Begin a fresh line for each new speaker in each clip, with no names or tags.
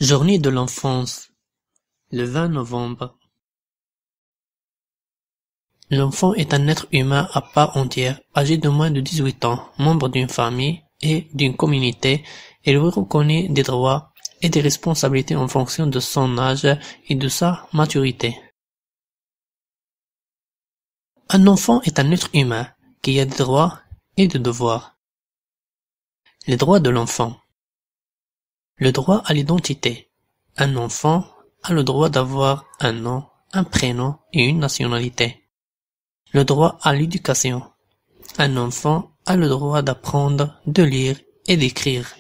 Journée de l'enfance, le 20 novembre. L'enfant est un être humain à part entière, âgé de moins de 18 ans, membre d'une famille et d'une communauté. Il reconnaît des droits et des responsabilités en fonction de son âge et de sa maturité. Un enfant est un être humain qui a des droits et des devoirs. Les droits de l'enfant. Le droit à l'identité. Un enfant a le droit d'avoir un nom, un prénom et une nationalité. Le droit à l'éducation. Un enfant a le droit d'apprendre, de lire et d'écrire.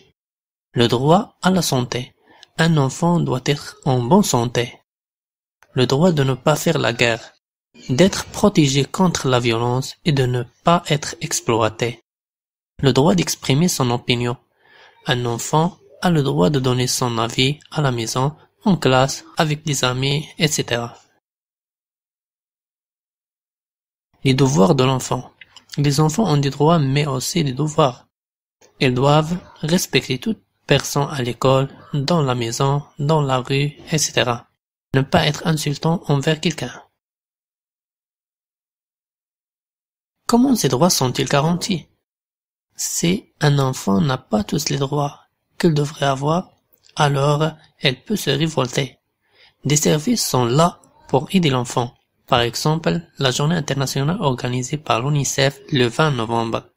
Le droit à la santé. Un enfant doit être en bonne santé. Le droit de ne pas faire la guerre. D'être protégé contre la violence et de ne pas être exploité. Le droit d'exprimer son opinion. Un enfant a le droit de donner son avis à la maison, en classe, avec des amis, etc. Les devoirs de l'enfant. Les enfants ont des droits mais aussi des devoirs. Ils doivent respecter toute personne à l'école, dans la maison, dans la rue, etc. Ne pas être insultant envers quelqu'un. Comment ces droits sont-ils garantis? Si un enfant n'a pas tous les droits qu'il devrait avoir, alors elle peut se révolter. Des services sont là pour aider l'enfant. Par exemple, la journée internationale organisée par l'UNICEF le 20 novembre.